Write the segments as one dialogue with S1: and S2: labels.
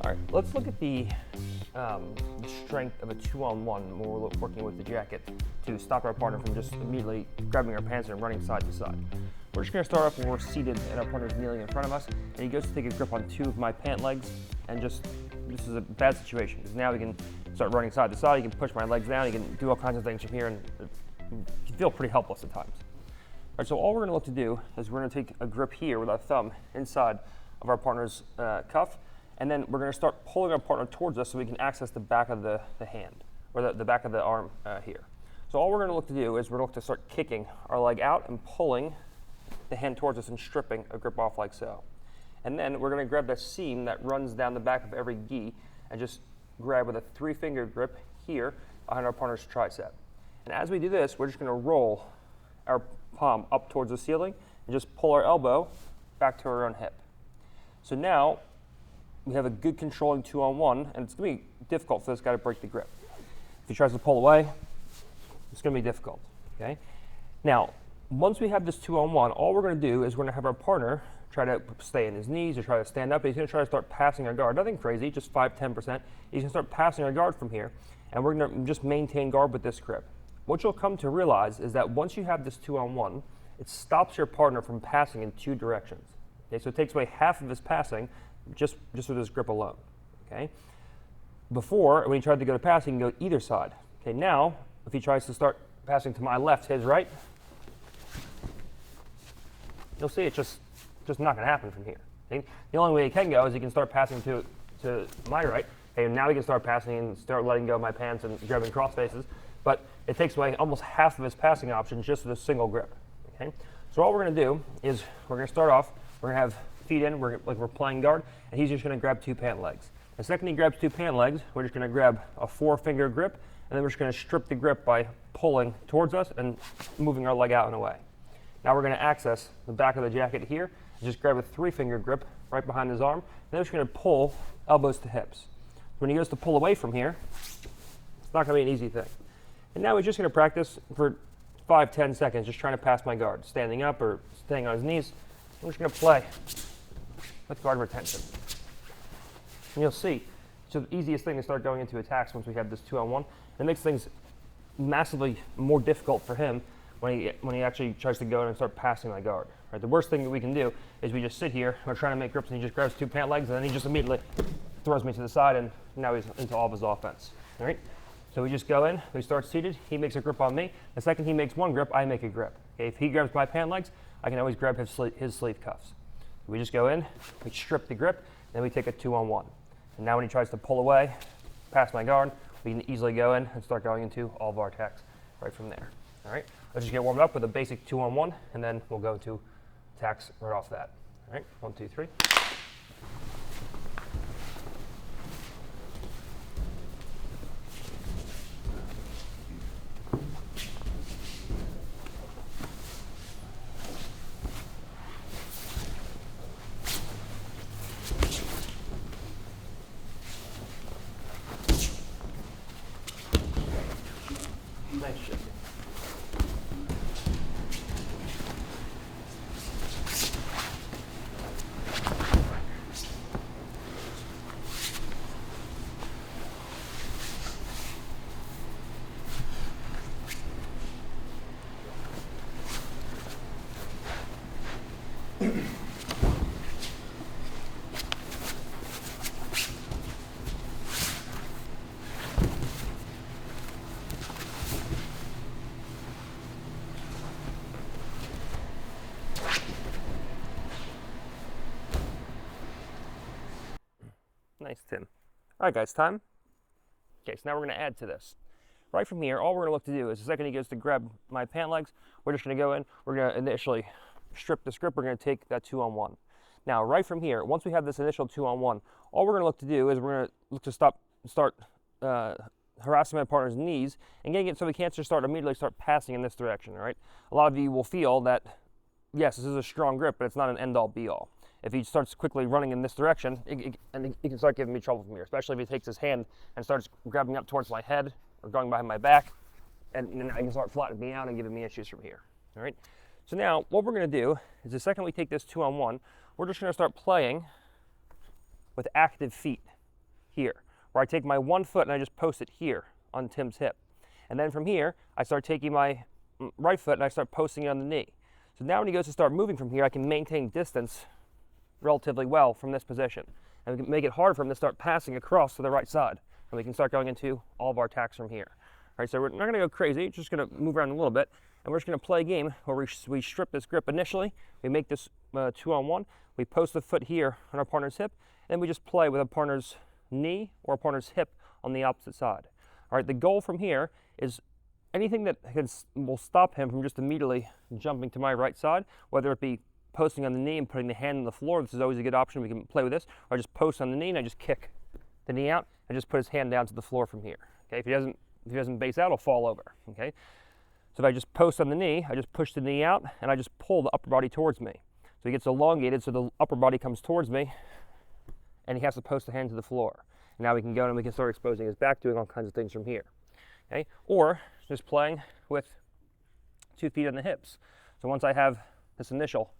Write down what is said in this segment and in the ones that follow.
S1: All right, let's look at the strength of a 2-on-1 when we're working with the jacket to stop our partner from just immediately grabbing our pants and running side to side. We're just gonna start off when we're seated and our partner's kneeling in front of us, and he goes to take a grip on two of my pant legs, and this is a bad situation, because now we can start running side to side, he can push my legs down, he can do all kinds of things from here, and you feel pretty helpless at times. All right, so all we're gonna look to do is we're gonna take a grip here with our thumb inside of our partner's cuff, and then we're going to start pulling our partner towards us so we can access the back of the hand, or the back of the arm here. So all we're going to look to do is we're going to start kicking our leg out and pulling the hand towards us and stripping a grip off like so. And then we're going to grab that seam that runs down the back of every gi and just grab with a 3-finger grip here behind our partner's tricep. And as we do this, we're just going to roll our palm up towards the ceiling and just pull our elbow back to our own hip. So now we have a good controlling 2-on-1, and it's going to be difficult for this guy to break the grip. If he tries to pull away, it's going to be difficult, okay? Now, once we have this 2-on-1, all we're going to do is we're going to have our partner try to stay in his knees or try to stand up. He's going to try to start passing our guard. Nothing crazy, just 5-10%. He's going to start passing our guard from here, and we're going to just maintain guard with this grip. What you'll come to realize is that once you have this 2-on-1, it stops your partner from passing in 2 directions. Okay, so it takes away half of his passing just with this grip alone, okay? Before, when he tried to go to pass, he can go either side. Okay, now, if he tries to start passing to my left, his right, you'll see it's just not gonna happen from here. Okay? The only way he can go is he can start passing to my right, okay, and now he can start passing and start letting go of my pants and grabbing cross faces, but it takes away almost half of his passing options just with a single grip, okay? So all we're gonna do is we're gonna start off, we're gonna have feet in, like we're playing guard, and he's just going to grab 2 pant legs. The second he grabs 2 pant legs, we're just going to grab a 4-finger grip, and then we're just going to strip the grip by pulling towards us and moving our leg out and away. Now we're going to access the back of the jacket here, and just grab a 3-finger grip right behind his arm, and then we're just going to pull elbows to hips. When he goes to pull away from here, it's not going to be an easy thing. And now we're just going to practice for 5-10 seconds, just trying to pass my guard, standing up or staying on his knees. We're just going to play with guard retention. And you'll see, so the easiest thing to start going into attacks once we have this 2-on-1. It makes things massively more difficult for him when he actually tries to go in and start passing my guard. Right? The worst thing that we can do is we just sit here, we're trying to make grips, and he just grabs 2 pant legs, and then he just immediately throws me to the side, and now he's into all of his offense. All right? So we just go in, we start seated, he makes a grip on me. The second he makes one grip, I make a grip. Okay? If he grabs my pant legs, I can always grab his sleeve cuffs. We just go in, we strip the grip, then we take a 2-on-1. And now when he tries to pull away, past my guard, we can easily go in and start going into all of our attacks right from there. All right, let's just get warmed up with a basic 2-on-1, and then we'll go to attacks right off that. All right, 1, 2, 3. Nice shifting. Nice, Tim. All right, guys, time. Okay, so now we're going to add to this. right from here, all we're going to look to do is the second he goes to grab my pant legs, we're just going to go in, we're going to initially strip this grip, we're going to take that 2-on-1. Now, right from here, once we have this initial 2-on-1, all we're going to look to do is we're going to look to start harassing my partner's knees and getting it so we can't just immediately start passing in this direction, all right? A lot of you will feel that, yes, this is a strong grip, but it's not an end-all, be-all. If he starts quickly running in this direction, and he can start giving me trouble from here, especially if he takes his hand and starts grabbing up towards my head or going behind my back, and then I can start flattening me out and giving me issues from here, all right? So now, what we're going to do is the second we take this 2-on-1, we're just going to start playing with active feet here, where I take my one foot and I just post it here on Tim's hip. And then from here, I start taking my right foot and I start posting it on the knee. So now when he goes to start moving from here, I can maintain distance relatively well from this position. And we can make it hard for him to start passing across to the right side. And we can start going into all of our attacks from here. All right, so we're not going to go crazy, just going to move around a little bit. And we're just going to play a game where we strip this grip initially. We make this 2-on-1. We post the foot here on our partner's hip. And then we just play with a partner's knee or a partner's hip on the opposite side. All right, the goal from here is anything that will stop him from just immediately jumping to my right side, whether it be posting on the knee and putting the hand on the floor. This is always a good option. We can play with this. Or I just post on the knee and I just kick the knee out and just put his hand down to the floor from here. Okay, if he doesn't base out, he'll fall over. Okay, so if I just post on the knee, I just push the knee out and I just pull the upper body towards me. So he gets elongated, so the upper body comes towards me, and he has to post the hand to the floor. Now we can go and we can start exposing his back, doing all kinds of things from here. Okay, or just playing with 2 feet on the hips. So once I have this initial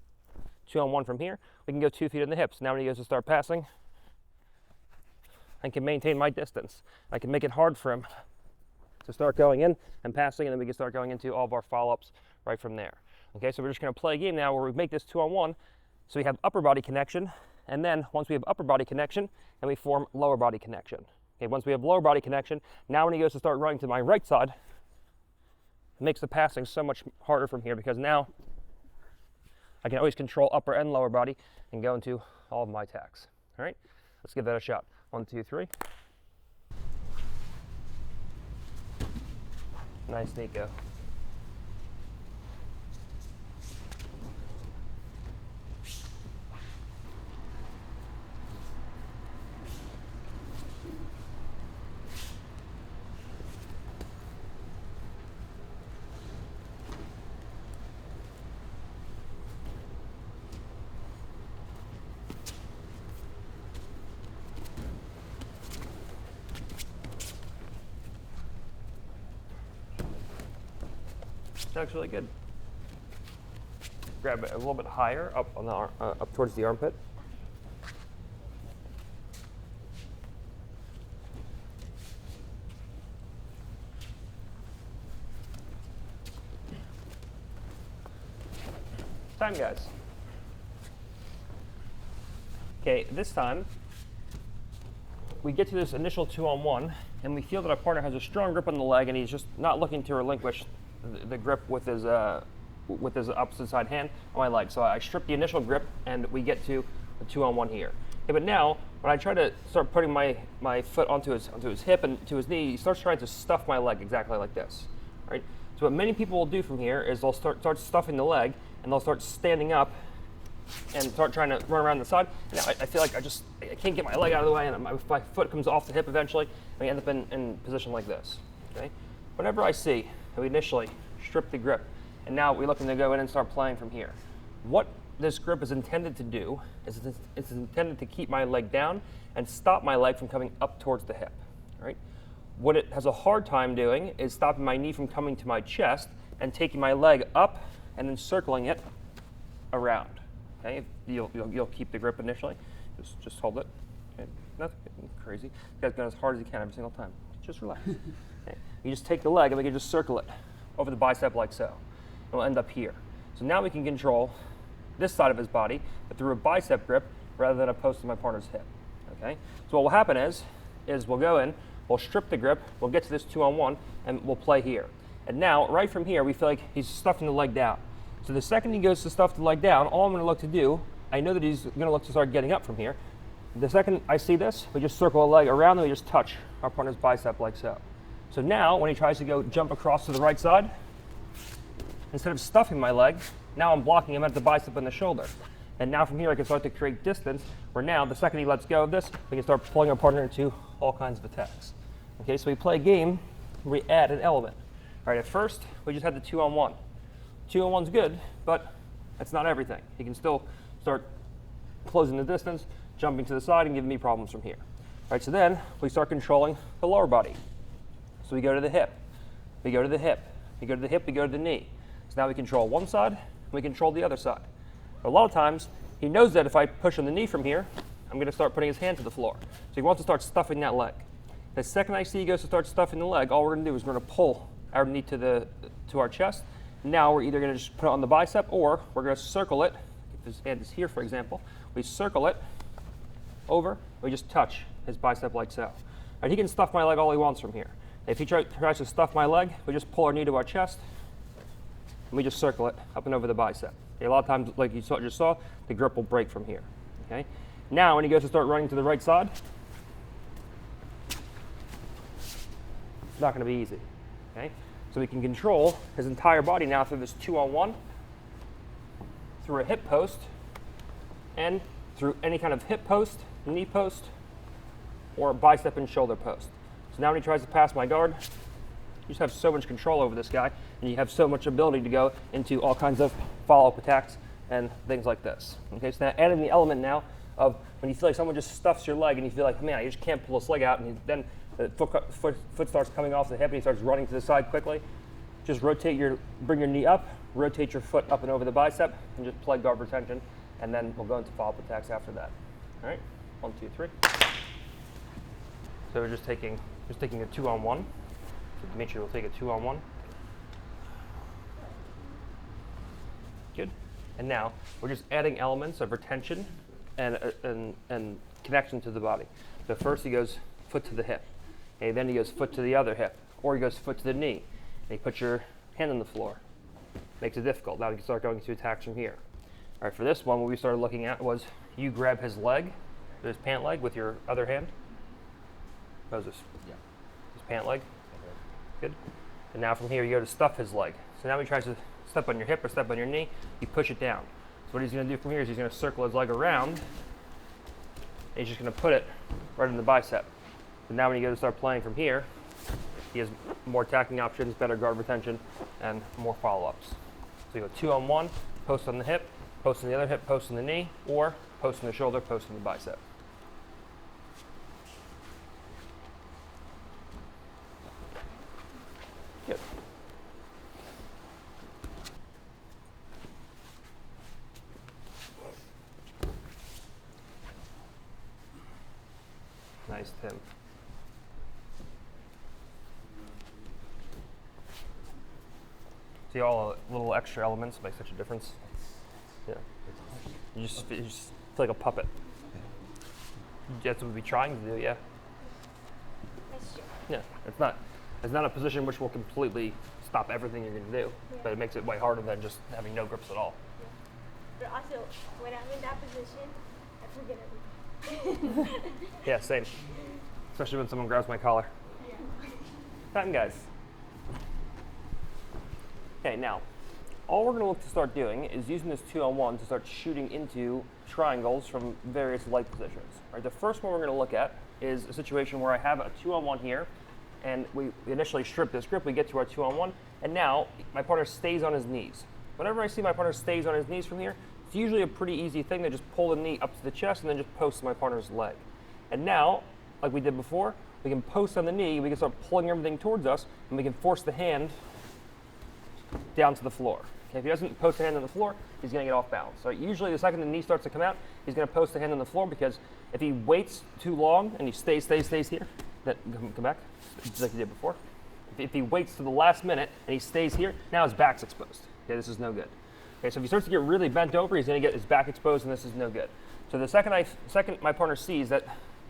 S1: 2-on-1 from here, we can go 2 feet on the hips. Now when he goes to start passing, I can maintain my distance. I can make it hard for him to start going in and passing, and then we can start going into all of our follow-ups right from there. Okay, so we're just going to play a game now where we make this 2-on-1, so we have upper body connection, and then once we have upper body connection, then we form lower body connection. Okay, once we have lower body connection, now when he goes to start running to my right side, it makes the passing so much harder from here because now I can always control upper and lower body and go into all of my attacks. All right, let's give that a shot. 1, 2, 3. Nice, Nico. That's really good. Grab it a little bit higher, up on the up towards the armpit. Time, guys. Okay, this time we get to this initial 2-on-1, and we feel that our partner has a strong grip on the leg, and he's just not looking to relinquish the grip with his opposite side hand on my leg. So I strip the initial grip and we get to the 2-on-1 here. Okay, but now when I try to start putting my foot onto his hip and to his knee, he starts trying to stuff my leg exactly like this. Right? So what many people will do from here is they'll start stuffing the leg and they'll start standing up and start trying to run around the side. Now I feel like I can't get my leg out of the way, and my foot comes off the hip eventually, and I end up in position like this. Okay? Whenever I see we initially strip the grip, and now we're looking to go in and start playing from here. What this grip is intended to do is it's intended to keep my leg down and stop my leg from coming up towards the hip. Right? What it has a hard time doing is stopping my knee from coming to my chest and taking my leg up and then circling it around. Okay, you'll keep the grip initially. Just hold it. Okay, nothing crazy. You guys go as hard as you can every single time. Just relax. Okay. You just take the leg and we can just circle it over the bicep like so. And we'll end up here. So now we can control this side of his body, but through a bicep grip rather than a post to my partner's hip. Okay. So what will happen is we'll go in, we'll strip the grip, we'll get to this 2-on-1, and we'll play here. And now, right from here, we feel like he's stuffing the leg down. So the second he goes to stuff the leg down, all I'm going to look to do, I know that he's going to look to start getting up from here. The second I see this, we just circle a leg around and we just touch our partner's bicep like so. So now when he tries to go jump across to the right side, instead of stuffing my leg, now I'm blocking him at the bicep and the shoulder. And now from here I can start to create distance where now the second he lets go of this, we can start pulling our partner into all kinds of attacks. Okay, so we play a game where we add an element. All right, at first we just had the 2-on-1. 2-on-1's good, but that's not everything. He can still start closing the distance, jumping to the side, and giving me problems from here. All right, so then we start controlling the lower body. So we go to the hip, we go to the hip, we go to the hip, we go to the knee. So now we control one side, and we control the other side. But a lot of times, he knows that if I push on the knee from here, I'm gonna start putting his hand to the floor. So he wants to start stuffing that leg. The second I see he goes to start stuffing the leg, all we're gonna do is we're gonna pull our knee to our chest. Now we're either gonna just put it on the bicep, or we're gonna circle it. If his hand is here, for example, we circle it over, we just touch his bicep like so. And he can stuff my leg all he wants from here. If he tries to stuff my leg, we just pull our knee to our chest, and we just circle it up and over the bicep. Okay, a lot of times, like you just saw, the grip will break from here. Okay? Now when he goes to start running to the right side, it's not gonna be easy. Okay? So we can control his entire body now through this 2-on-1, through a hip post, and through any kind of hip post, knee post, or bicep and shoulder post. So now when he tries to pass my guard, you just have so much control over this guy, and you have so much ability to go into all kinds of follow-up attacks and things like this. Okay, so now adding the element now of when you feel like someone just stuffs your leg and you feel like, man, you just can't pull this leg out, and then the foot starts coming off the hip and he starts running to the side quickly. Just bring your knee up, rotate your foot up and over the bicep, and just play guard retention, and then we'll go into follow-up attacks after that. All right, 1, 2, 3. So we're just taking a 2-on-1. So Dimitri will take a 2-on-1. Good. And now we're just adding elements of retention and connection to the body. So first he goes foot to the hip, and then he goes foot to the other hip, or he goes foot to the knee, and you put your hand on the floor. Makes it difficult. Now we can start going to attacks from here. All right, for this one, what we started looking at was you grab his leg, his pant leg, with your other hand. How's this? Yeah. His pant leg. Good. And now from here, you go to stuff his leg. So now he tries to step on your hip or step on your knee, you push it down. So what he's going to do from here is he's going to circle his leg around, and he's just going to put it right in the bicep. So now when you go to start playing from here, he has more attacking options, better guard retention, and more follow-ups. So you go 2-on-1, post on the hip, post on the other hip, post on the knee, or post on the shoulder, post on the bicep. Good. Nice, Tim. See, all the little extra elements make such a difference. Yeah. You just feel like a puppet. That's what we'd be trying to do, yeah. Yeah, it's not a position which will completely stop everything you're going to do, but it makes it way harder than just having no grips at all.
S2: But also, when I'm in that position, I forget everything.
S1: Yeah, same. Especially when someone grabs my collar.
S2: Yeah.
S1: Time, guys. Okay, now, all we're going to look to start doing is using this 2-on-1 to start shooting into triangles from various leg positions. Right, the first one we're going to look at is a situation where I have a 2-on-1 here, and we initially strip this grip, we get to our 2-on-1, and now my partner stays on his knees. Whenever I see my partner stays on his knees from here, it's usually a pretty easy thing to just pull the knee up to the chest and then just post my partner's leg. And now, like we did before, we can post on the knee, we can start pulling everything towards us, and we can force the hand down to the floor. Okay, if he doesn't post the hand on the floor, he's going to get off balance. So usually the second the knee starts to come out, he's going to post the hand on the floor, because if he waits too long and he stays here, then come back, just like he did before. If he waits to the last minute and he stays here, now his back's exposed. Okay, this is no good. Okay, so if he starts to get really bent over, he's going to get his back exposed, and this is no good. So the second my partner sees that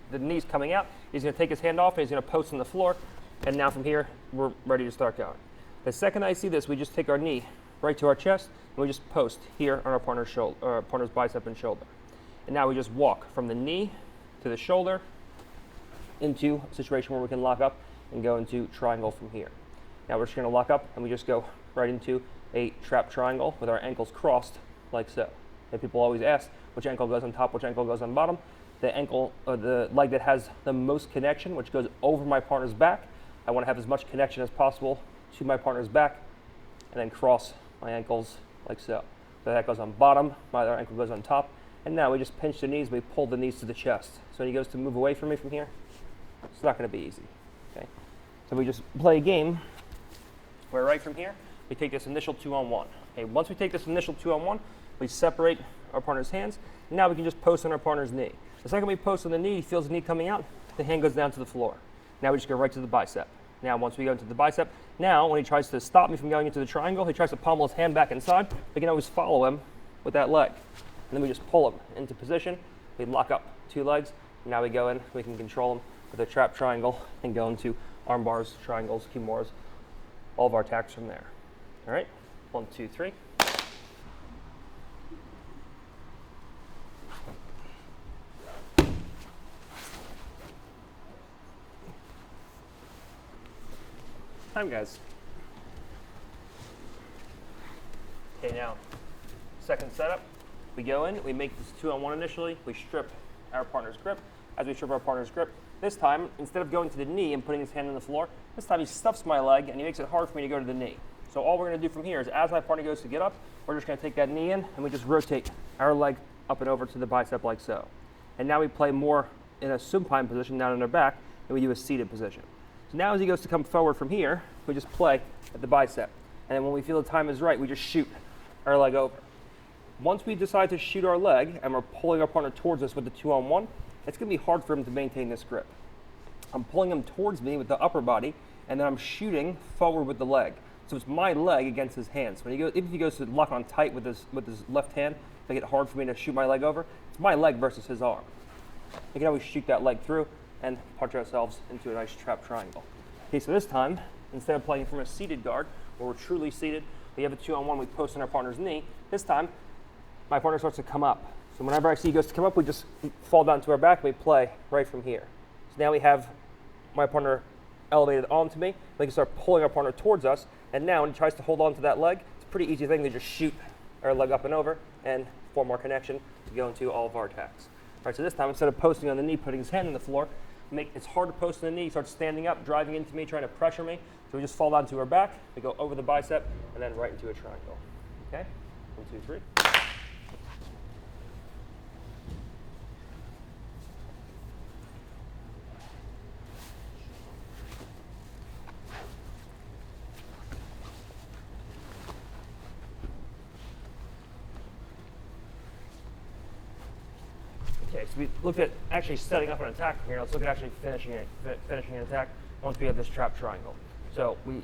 S1: the knee's coming out, he's going to take his hand off and he's going to post on the floor, and now from here, we're ready to start going. The second I see this, we just take our knee right to our chest, and we just post here on our partner's bicep and shoulder. And now we just walk from the knee to the shoulder into a situation where we can lock up and go into triangle from here. Now we're just going to lock up and we just go right into a trap triangle with our ankles crossed like so. And people always ask which ankle goes on top, which ankle goes on bottom. The ankle or the leg that has the most connection, which goes over my partner's back, I want to have as much connection as possible to my partner's back and then cross my ankles like so. So that goes on bottom, my other ankle goes on top. And now we just pinch the knees, we pull the knees to the chest. So when he goes to move away from me from here, it's not going to be easy. Okay? So we just play a game where right from here, we take this initial 2-on-1. Okay, once we take this initial 2-on-1, we separate our partner's hands. And now we can just post on our partner's knee. The second we post on the knee, he feels the knee coming out, the hand goes down to the floor. Now we just go right to the bicep. Now once we go into the bicep, now when he tries to stop me from going into the triangle, he tries to pommel his hand back inside, we can always follow him with that leg. And then we just pull him into position, we lock up 2 legs, and now we go in, we can control him with a trap triangle and go into arm bars, triangles, kimuras, all of our attacks from there. All right, 1, 2, 3. Time, guys. Okay, now, second setup. We go in, we make this 2-on-1 initially, we strip our partner's grip. As we strip our partner's grip, this time, instead of going to the knee and putting his hand on the floor, this time he stuffs my leg and he makes it hard for me to go to the knee. So all we're gonna do from here is as my partner goes to get up, we're just gonna take that knee in and we just rotate our leg up and over to the bicep like so. And now we play more in a supine position down on our back and we do a seated position. So now as he goes to come forward from here, we just play at the bicep. And then when we feel the time is right, we just shoot our leg over. Once we decide to shoot our leg and we're pulling our partner towards us with the 2-on-1, it's going to be hard for him to maintain this grip. I'm pulling him towards me with the upper body, and then I'm shooting forward with the leg. So it's my leg against his hands. When he goes, even if he goes to lock on tight with his left hand, make it hard for me to shoot my leg over, it's my leg versus his arm. We can always shoot that leg through and punch ourselves into a nice trap triangle. Okay, so this time, instead of playing from a seated guard, where we're truly seated, we have a 2-on-1, we post on our partner's knee. This time, my partner starts to come up. So whenever I see he goes to come up, we just fall down to our back, and we play right from here. So now we have my partner elevated onto me. We can start pulling our partner towards us. And now when he tries to hold on to that leg, it's a pretty easy thing to just shoot our leg up and over and form our connection to go into all of our attacks. All right, so this time, instead of posting on the knee, putting his hand on the floor, it's hard to post on the knee. He starts standing up, driving into me, trying to pressure me. So we just fall down to our back. We go over the bicep and then right into a triangle. Okay, 1, 2, 3. Okay, so we looked at actually setting up an attack from here. Let's look at actually finishing an attack once we have this trap triangle. So we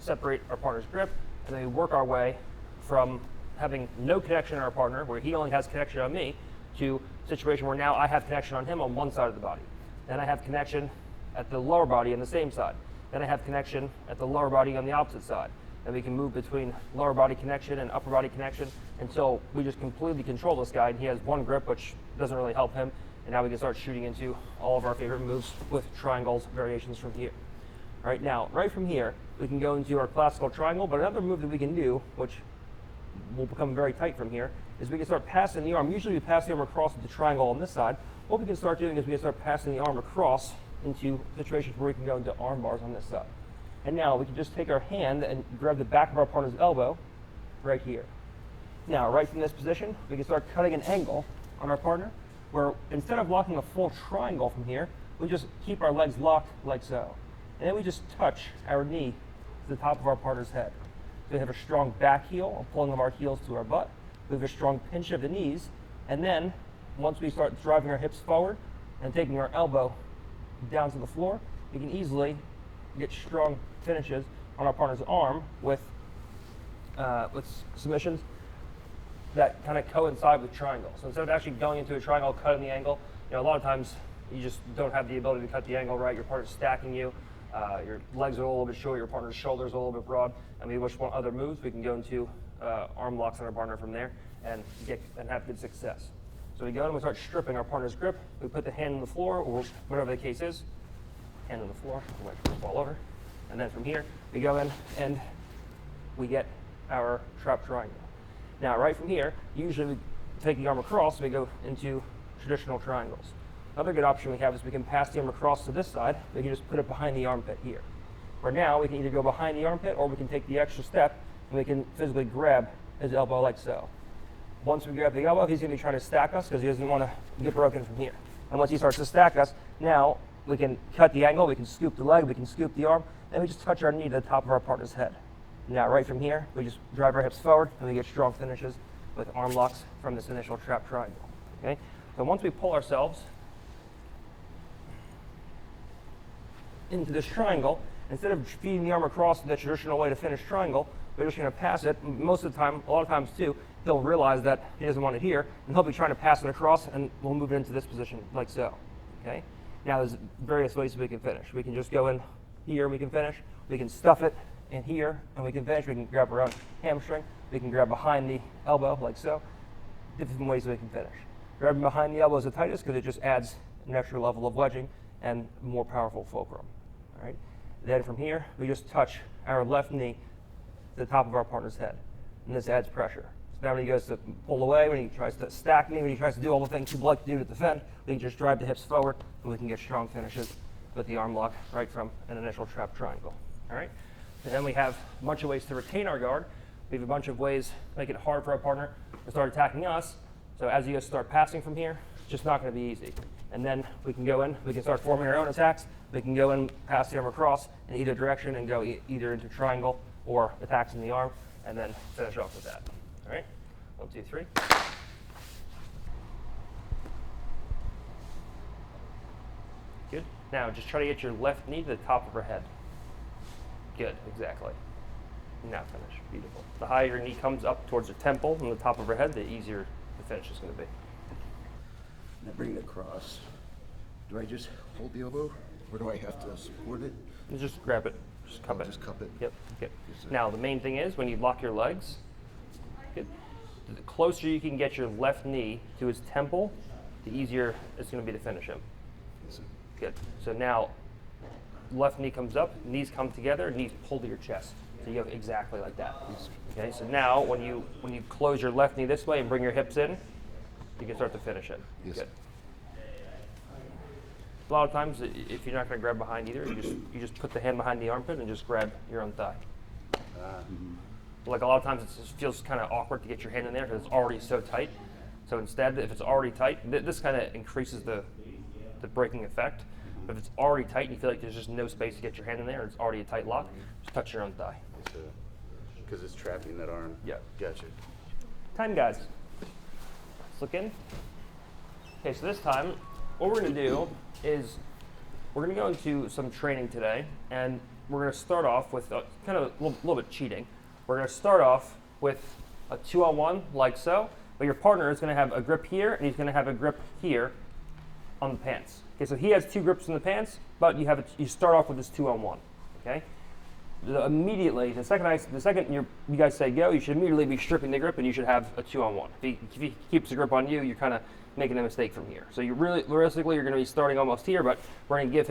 S1: separate our partner's grip, and then we work our way from having no connection on our partner, where he only has connection on me, to a situation where now I have connection on him on one side of the body. Then I have connection at the lower body on the same side. Then I have connection at the lower body on the opposite side. And we can move between lower body connection and upper body connection until we just completely control this guy. And he has one grip, which doesn't really help him. And now we can start shooting into all of our favorite moves with triangles, variations from here. All right, now, right from here, we can go into our classical triangle. But another move that we can do, which will become very tight from here, is we can start passing the arm. Usually we pass the arm across with the triangle on this side. What we can start doing is we can start passing the arm across into situations where we can go into arm bars on this side. And now we can just take our hand and grab the back of our partner's elbow right here. Now, right from this position, we can start cutting an angle on our partner, where instead of locking a full triangle from here, we just keep our legs locked like so. And then we just touch our knee to the top of our partner's head. So we have a strong back heel, a pulling of our heels to our butt. We have a strong pinch of the knees. And then, once we start driving our hips forward and taking our elbow down to the floor, we can easily get strong finishes on our partner's arm with submissions that kind of coincide with triangles. So instead of actually going into a triangle, cutting the angle, a lot of times you just don't have the ability to cut the angle right. Your partner's stacking you. Your legs are a little bit short. Your partner's shoulders are a little bit broad. And we just want other moves. We can go into arm locks on our partner from there and have good success. So we go and we start stripping our partner's grip. We put the hand on the floor, or whatever the case is. hand on the floor, watch it fall over. And then from here, we go in and we get our trap triangle. Now, right from here, usually we take the arm across, we go into traditional triangles. Another good option we have is we can pass the arm across to this side, we can just put it behind the armpit here. Where now, we can either go behind the armpit or we can take the extra step and we can physically grab his elbow like so. Once we grab the elbow, he's going to be trying to stack us because he doesn't want to get broken from here. And once he starts to stack us, now we can cut the angle, we can scoop the leg, we can scoop the arm, and we just touch our knee to the top of our partner's head. Now, right from here, we just drive our hips forward and we get strong finishes with arm locks from this initial trap triangle. Okay? So once we pull ourselves into this triangle, instead of feeding the arm across the traditional way to finish triangle, we're just going to pass it. Most of the time, a lot of times too, he'll realize that he doesn't want it here, and he'll be trying to pass it across, and we'll move it into this position like so. Okay? Now, there's various ways we can finish. We can just go in here, we can finish. We can stuff it in here, and we can finish. We can grab our own hamstring. We can grab behind the elbow like so. Different ways we can finish. Grabbing behind the elbow is the tightest because it just adds an extra level of wedging and more powerful fulcrum. All right? Then from here, we just touch our left knee to the top of our partner's head, and this adds pressure. So now when he goes to pull away, when he tries to stack me, when he tries to do all the things he'd like to do to defend, we can just drive the hips forward, and we can get strong finishes with the arm lock right from an initial trap triangle. All right? And then we have a bunch of ways to retain our guard. We have a bunch of ways to make it hard for our partner to start attacking us. So as you guys start passing from here, it's just not going to be easy. And then we can go in, we can start forming our own attacks. We can go in, pass the arm across in either direction and go either into triangle or attacks in the arm, and then finish off with that. All right? 1, 2, 3. Good. Now just try to get your left knee to the top of her head. Good, exactly. Now finish. Beautiful. The higher your knee comes up towards the temple and the top of her head, the easier the finish is going to be.
S3: Now bring it across. Do I just hold the elbow, or do I have to support it?
S1: You just grab it. Just cup it.
S3: Just cup it?
S1: Yep. Okay. Now the main thing is when you lock your legs, good. The closer you can get your left knee to his temple, the easier it's going to be to finish him. Good. So now left knee comes up, knees come together, knees pull to your chest. So you go exactly like that. Okay, so now when you close your left knee this way and bring your hips in, you can start to finish it.
S3: Yes.
S1: Good. A lot of times, if you're not going to grab behind either, you just put the hand behind the armpit and just grab your own thigh. Like a lot of times, it just feels kind of awkward to get your hand in there because it's already so tight. So instead, if it's already tight, this kind of increases the breaking effect. But if it's already tight and you feel like there's just no space to get your hand in there, it's already a tight lock, just touch your own thigh.
S3: Because it's trapping that arm?
S1: Yeah.
S3: Gotcha.
S1: Time, guys. Let's look in. Okay, so this time, what we're going to do is we're going to go into some training today, and we're going to start off with kind of a little bit cheating. We're going to start off with a 2-on-1 like so, but your partner is going to have a grip here, and he's going to have a grip here on the pants. Okay, so he has 2 grips in the pants, but you start off with this 2-on-1. Okay. Immediately, the second you guys say go, you should immediately be stripping the grip, and you should have a 2-on-1. If he keeps the grip on you, you're kind of making a mistake from here. So you realistically, you're going to be starting almost here, but we're going to give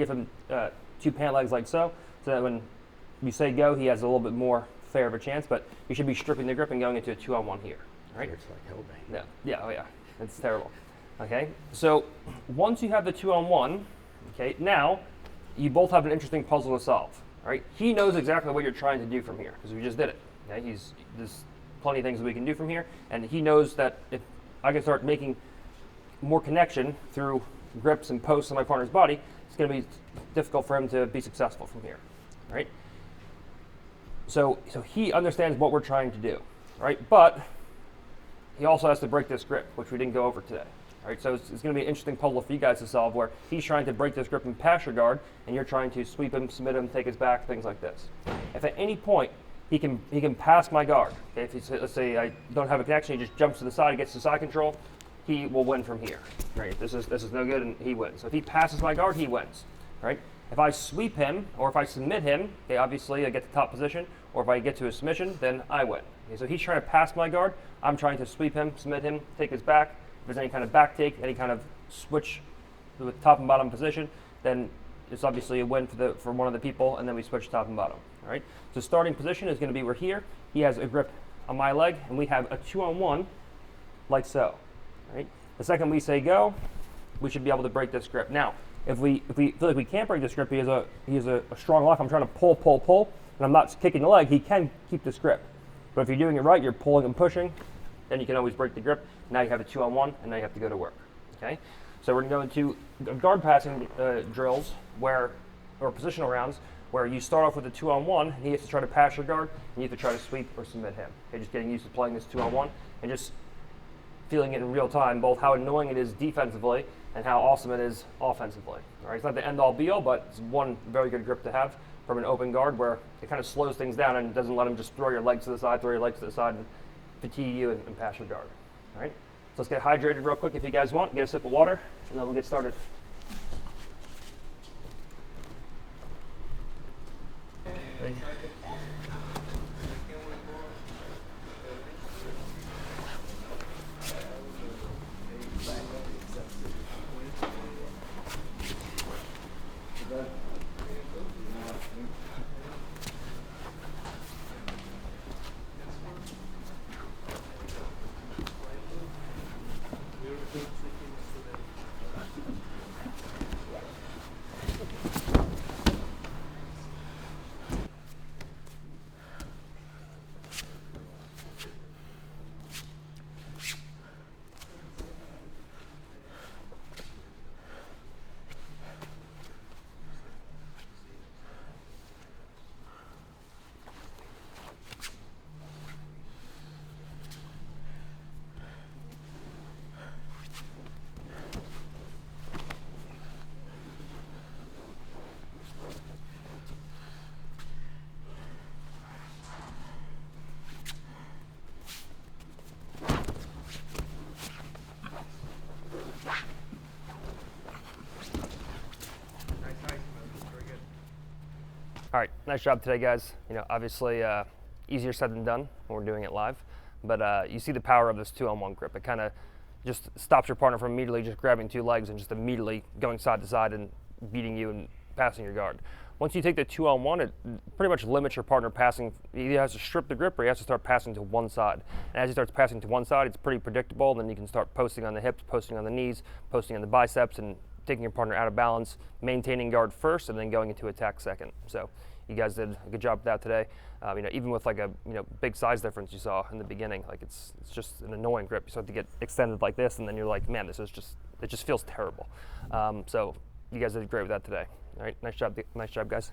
S1: him 2 pant legs like so that when you say go, he has a little bit more fair of a chance. But you should be stripping the grip and going into a 2-on-1 here. All right?
S3: It's like hellbang.
S1: Yeah. Yeah. Oh yeah. It's terrible. Okay. So once you have the 2-on-1, okay, now you both have an interesting puzzle to solve. All right. He knows exactly what you're trying to do from here because we just did it. Okay. There's plenty of things that we can do from here, and he knows that if I can start making more connection through grips and posts on my partner's body, it's going to be difficult for him to be successful from here. All right. So he understands what we're trying to do. All right. But he also has to break this grip, which we didn't go over today. All right, so it's going to be an interesting puzzle for you guys to solve where he's trying to break this grip and pass your guard, and you're trying to sweep him, submit him, take his back, things like this. If at any point he can pass my guard, okay, if he's, let's say I don't have a connection, he just jumps to the side, gets the side control, he will win from here. Right, this is no good, and he wins. So if he passes my guard, he wins. Right. If I sweep him or if I submit him, okay, obviously I get the top position, or if I get to a submission, then I win. Okay, so he's trying to pass my guard, I'm trying to sweep him, submit him, take his back. If there's any kind of back take, any kind of switch with top and bottom position, then it's obviously a win for one of the people, and then we switch top and bottom. All right. So starting position is going to be we're here. He has a grip on my leg, and we have a 2-on-1, like so. All right. The second we say go, we should be able to break this grip. Now, if we feel like we can't break this grip, he has a strong lock. I'm trying to pull, and I'm not kicking the leg. He can keep this grip. But if you're doing it right, you're pulling and pushing, then you can always break the grip. Now you have a 2-on-1, and now you have to go to work. Okay. So we're going to go into guard passing drills or positional rounds where you start off with a 2-on-1, and he has to try to pass your guard, and you have to try to sweep or submit him. Okay, just getting used to playing this 2-on-1 and just feeling it in real time, both how annoying it is defensively and how awesome it is offensively. All right, it's not the end-all be-all, but it's one very good grip to have from an open guard where it kind of slows things down and doesn't let him just throw your legs to the side, and fatigue you and pass your guard. All right, so let's get hydrated real quick if you guys want. Get a sip of water, and then we'll get started. All right, nice job today, guys. Obviously easier said than done when we're doing it live, but you see the power of this 2-on-1 grip. It kind of just stops your partner from immediately just grabbing two legs and just immediately going side to side and beating you and passing your guard. Once you take the 2-on-1, it pretty much limits your partner passing. He either has to strip the grip or he has to start passing to one side. And as he starts passing to one side, it's pretty predictable. Then you can start posting on the hips, posting on the knees, posting on the biceps, and taking your partner out of balance, maintaining guard first, and then going into attack second. So you guys did a good job with that today. Even with like a big size difference you saw in the beginning, like it's just an annoying grip. You start to get extended like this, and then you're like, man, it just feels terrible. So you guys did great with that today. All right, nice job guys.